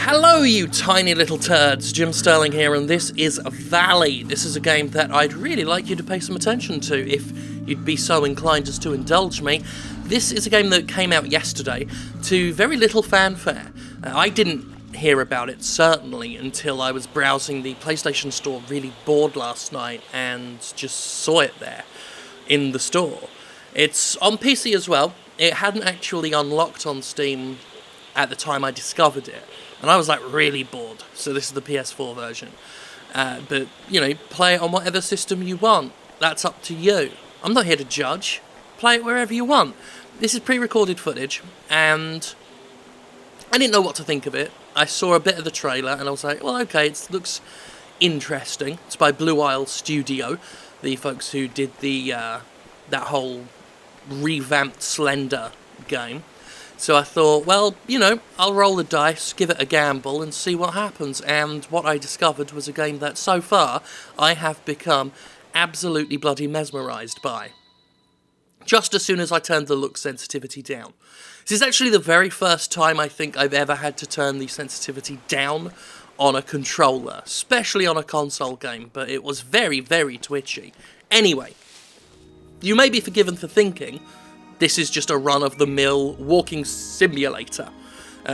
Hello you tiny little turds, Jim Sterling here, and this is Valley. This is a game that I'd really like you to pay some attention to if you'd be so inclined as to indulge me. This is a game that came out yesterday to very little fanfare. I didn't hear about it, certainly, until I was browsing the PlayStation Store really bored last night and just saw it there in the store. It's on PC as well. It hadn't actually unlocked on Steam at the time I discovered it. And I was like really bored, so this is the PS4 version. But, you know, play it on whatever system you want. That's up to you. I'm not here to judge. Play it wherever you want. This is pre-recorded footage, and I didn't know what to think of it. I saw a bit of the trailer, and I was like, well, okay, it looks interesting. It's by Blue Isle Studio, the folks who did the that whole revamped Slender game. So I thought, well, you know, I'll roll the dice, give it a gamble, and see what happens. And what I discovered was a game that, so far, I have become absolutely bloody mesmerised by. Just as soon as I turned the look sensitivity down. This is actually the very first time I think I've ever had to turn the sensitivity down on a controller, especially on a console game, but it was very, very twitchy. Anyway, you may be forgiven for thinking this is just a run-of-the-mill walking simulator.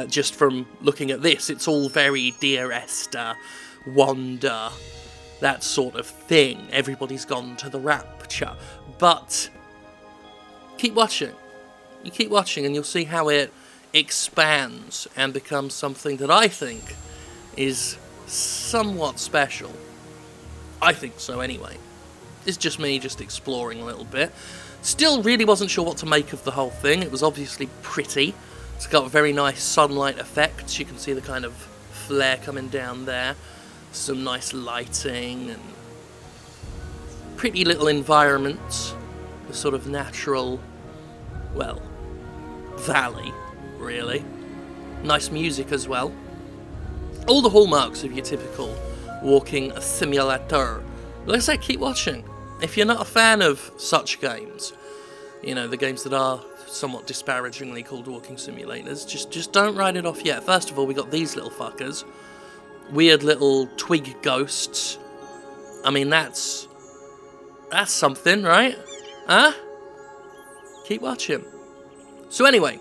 Just from looking at this, it's all very Dear Esther, Wonder, that sort of thing. Everybody's gone to the rapture. But keep watching. You keep watching and you'll see how it expands and becomes something that I think is somewhat special. I think so anyway. It's just me just exploring a little bit. Still really wasn't sure what to make of the whole thing. It was obviously pretty. It's got very nice sunlight effects. You can see the kind of flare coming down there. Some nice lighting and pretty little environments. The sort of natural, well, valley, really. Nice music as well. All the hallmarks of your typical walking simulator. Like I said, keep watching. If you're not a fan of such games, you know, the games that are somewhat disparagingly called walking simulators, just don't write it off yet. First of all, we got these little fuckers. Weird little twig ghosts. I mean, that's something, right? Huh? Keep watching. So anyway,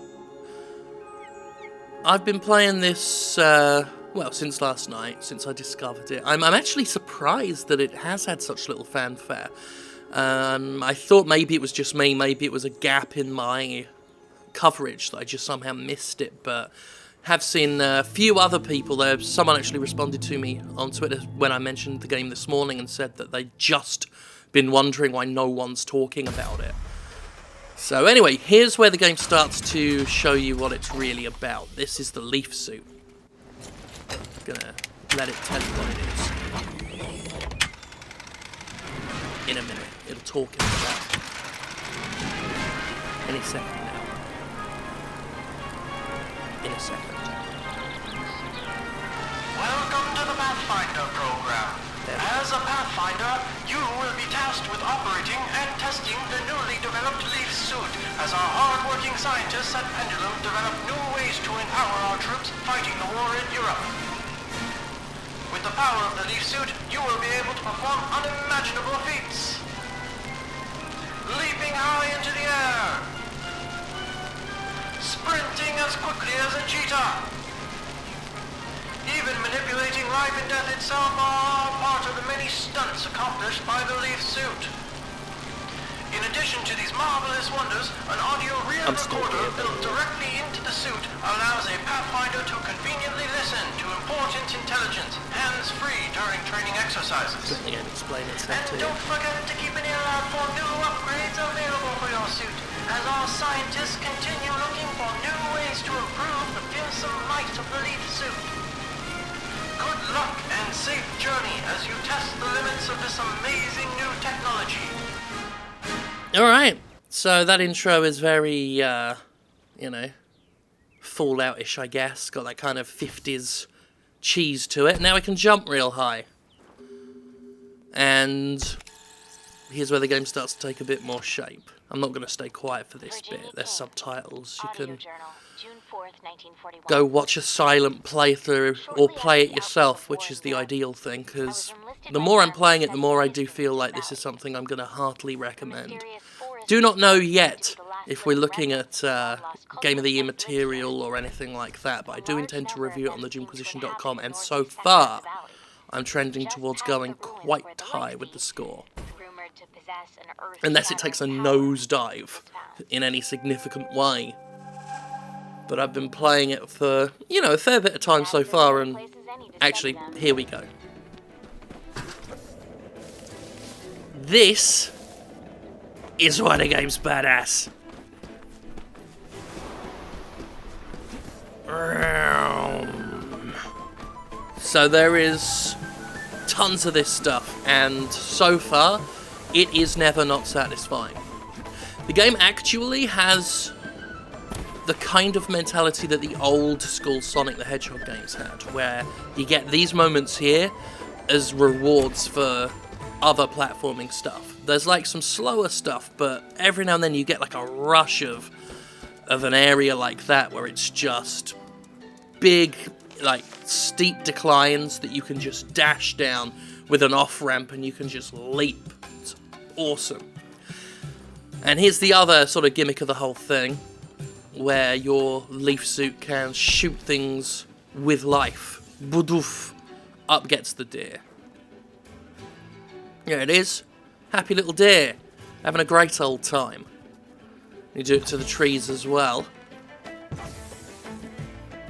I've been playing this, well, since last night, since I discovered it. I'm actually surprised that it has had such little fanfare. I thought maybe it was just me, maybe it was a gap in my coverage that I just somehow missed it, but have seen a few other people there. Someone actually responded to me on Twitter when I mentioned the game this morning and said that they'd just been wondering why no one's talking about it. So anyway, here's where the game starts to show you what it's really about. This is the leaf suit. Gonna let it tell you what it is. In a minute, it'll talk in the back. Any second now. In a second. Welcome to the Pathfinder program. As a Pathfinder, you will be tasked with operating and testing the newly developed leaf suit as our hard-working scientists at Pendulum develop new ways to empower our troops fighting the war in Europe. With the power of the leaf suit, you will be able to perform unimaginable feats. Leaping high into the air. Sprinting as quickly as a cheetah. Even manipulating life and death itself are part of the many stunts accomplished by the leaf suit. In addition to these marvelous wonders, an audio reel recorder built directly into the suit allows a Pathfinder to conveniently listen to important intelligence, hands-free during training exercises. And don't forget to keep an ear out for new upgrades available for your suit, as our scientists continue looking for new ways to improve the fearsome might of the leaf suit. Good luck and safe journey as you test the limits of this amazing new technology. Alright, so that intro is very, you know, Fallout-ish, I guess. Got that kind of 50s cheese to it. Now we can jump real high. And here's where the game starts to take a bit more shape. I'm not going to stay quiet for this bit. There's subtitles. You can go watch a silent playthrough or play it yourself, which is the ideal thing, because the more I'm playing it, the more I do feel like this is something I'm going to heartily recommend. Do not know yet if we're looking at Game of the Year material or anything like that, but I do intend to review it on thejimquisition.com, and so far I'm trending towards going quite high with the score. Unless it takes a nosedive in any significant way. But I've been playing it for, a fair bit of time so far, and actually, here we go. This is why the game's badass. So there is tons of this stuff, and so far, it is never not satisfying. The game actually has the kind of mentality that the old school Sonic the Hedgehog games had, where you get these moments here as rewards for other platforming stuff. There's like some slower stuff, but every now and then you get like a rush of an area like that where it's just big, like steep declines that you can just dash down with an off-ramp and you can just leap. It's awesome. And here's the other sort of gimmick of the whole thing, where your leaf suit can shoot things with life. Budoof. Up gets the deer. There it is. Happy little deer. Having a great old time. You do it to the trees as well.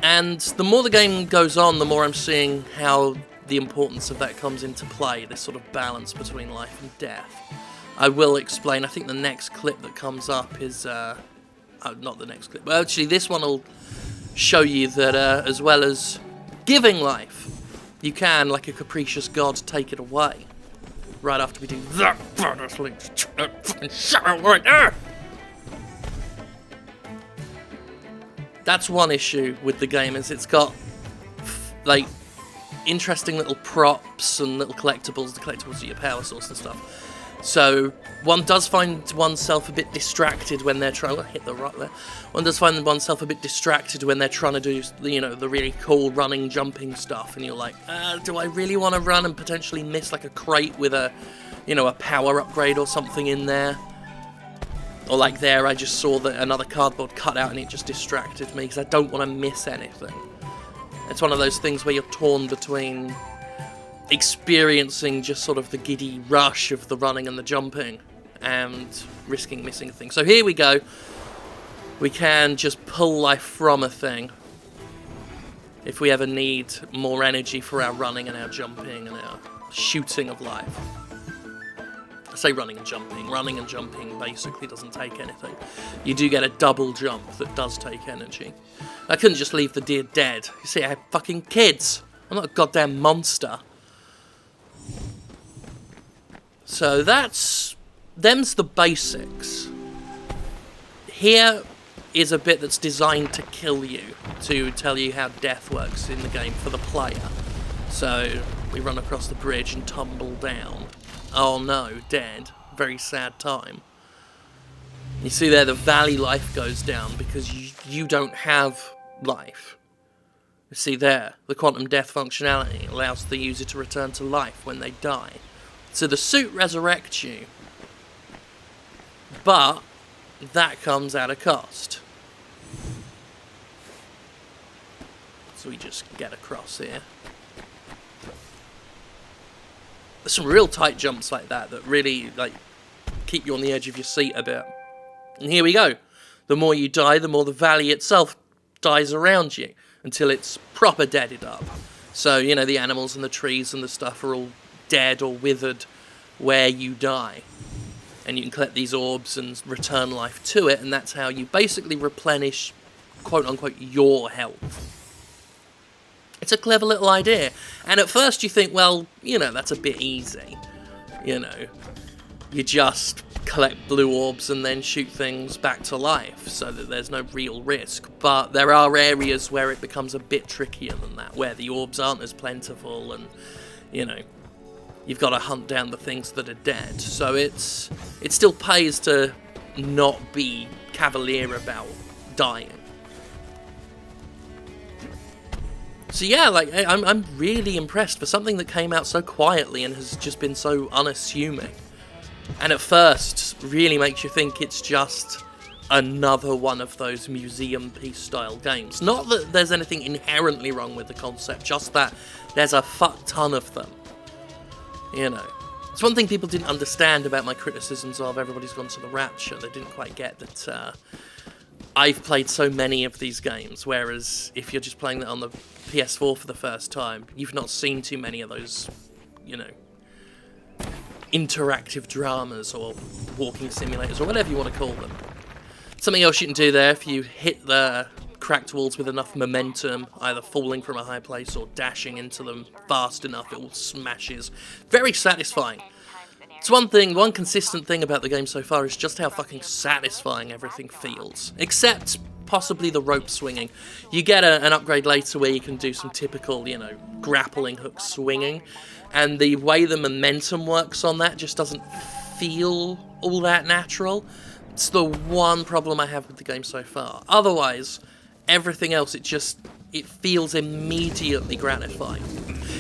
And the more the game goes on, the more I'm seeing how the importance of that comes into play, this sort of balance between life and death. I will explain. I think the next clip that comes up is... not the next clip. Well, actually, this one will show you that as well as giving life, you can, like a capricious god, take it away. Right after we do that, right there. That's one issue with the game, is it's got like interesting little props and little collectibles. The collectibles are your power source and stuff. So one does find oneself a bit distracted when they're trying to hit the right there. One does find oneself a bit distracted when they're trying to do, the really cool running, jumping stuff, and you're like, do I really want to run and potentially miss like a crate with a power upgrade or something in there? Or like there, I just saw that another cardboard cutout and it just distracted me because I don't want to miss anything. It's one of those things where you're torn between experiencing just sort of the giddy rush of the running and the jumping and risking missing a thing. So here we go. We can just pull life from a thing if we ever need more energy for our running and our jumping and our shooting of life. I say running and jumping. Running and jumping basically doesn't take anything. You do get a double jump that does take energy. I couldn't just leave the deer dead. You see, I have fucking kids. I'm not a goddamn monster. So them's the basics. Here is a bit that's designed to kill you, to tell you how death works in the game for the player. So we run across the bridge and tumble down. Oh no, dead. Very sad time. You see there, the valley life goes down because you don't have life. You see there, the quantum death functionality allows the user to return to life when they die. So the suit resurrects you, but that comes at a cost. So we just get across here. There's some real tight jumps like that really keep you on the edge of your seat a bit. And here we go. The more you die, the more the valley itself dies around you until it's proper deaded up. So, the animals and the trees and the stuff are all dead or withered where you die. And you can collect these orbs and return life to it, and that's how you basically replenish, quote-unquote, your health. It's a clever little idea. And at first you think, well, that's a bit easy. You just collect blue orbs and then shoot things back to life so that there's no real risk. But there are areas where it becomes a bit trickier than that, where the orbs aren't as plentiful and, you've got to hunt down the things that are dead. So it still pays to not be cavalier about dying. So yeah, like, I'm really impressed for something that came out so quietly and has just been so unassuming. And at first, really makes you think it's just another one of those museum piece style games. Not that there's anything inherently wrong with the concept, just that there's a fuck ton of them. You know. It's one thing people didn't understand about my criticisms of Everybody's Gone to the Rapture. They didn't quite get that I've played so many of these games, whereas if you're just playing that on the PS4 for the first time, you've not seen too many of those, you know, interactive dramas or walking simulators or whatever you want to call them. Something else you can do there, if you hit the cracked walls with enough momentum, either falling from a high place or dashing into them fast enough, it all smashes. Very satisfying. It's one consistent thing about the game so far is just how fucking satisfying everything feels. Except possibly the rope swinging. You get an upgrade later where you can do some typical, you know, grappling hook swinging, and the way the momentum works on that just doesn't feel all that natural. It's the one problem I have with the game so far. Otherwise, everything else, it feels immediately gratifying.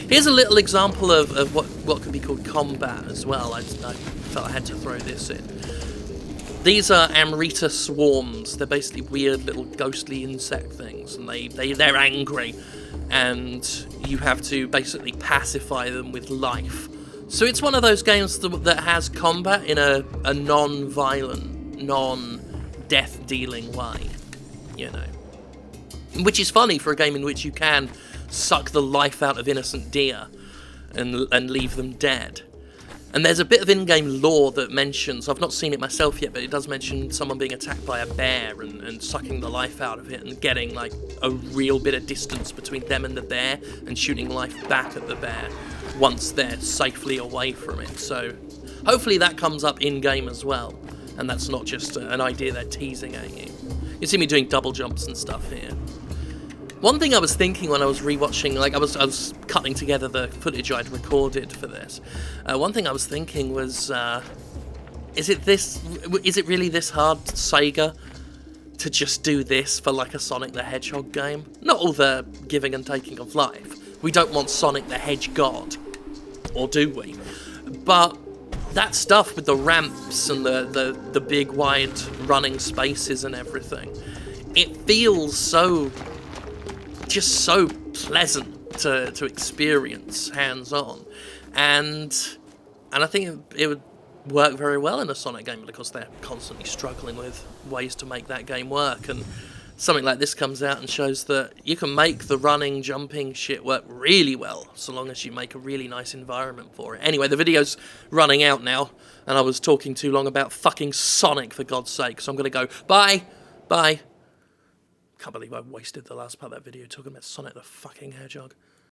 Here's a little example of what could be called combat as well. I felt I had to throw this in. These are Amrita swarms. They're basically weird little ghostly insect things, and they're angry, and you have to basically pacify them with life. So it's one of those games that has combat in a non-violent, non-death-dealing way, you know. Which is funny for a game in which you can suck the life out of innocent deer and leave them dead. And there's a bit of in-game lore that mentions, I've not seen it myself yet, but it does mention someone being attacked by a bear and sucking the life out of it and getting like a real bit of distance between them and the bear and shooting life back at the bear once they're safely away from it. So hopefully that comes up in-game as well, and that's not just an idea they're teasing at you. You see me doing double jumps and stuff here. One thing I was thinking when I was rewatching, like I was cutting together the footage I'd recorded for this. One thing I was thinking was, is it really this hard, Sega, to just do this for like a Sonic the Hedgehog game? Not all the giving and taking of life. We don't want Sonic the HedgeGod, or do we? But that stuff with the ramps and the big wide running spaces and everything, it feels so pleasant to experience hands-on, and I think it would work very well in a Sonic game, but of course they're constantly struggling with ways to make that game work, and something like this comes out and shows that you can make the running, jumping shit work really well, so long as you make a really nice environment for it. Anyway, the video's running out now, and I was talking too long about fucking Sonic, for God's sake, so I'm gonna go. Bye! Can't believe I wasted the last part of that video talking about Sonic the fucking Hedgehog.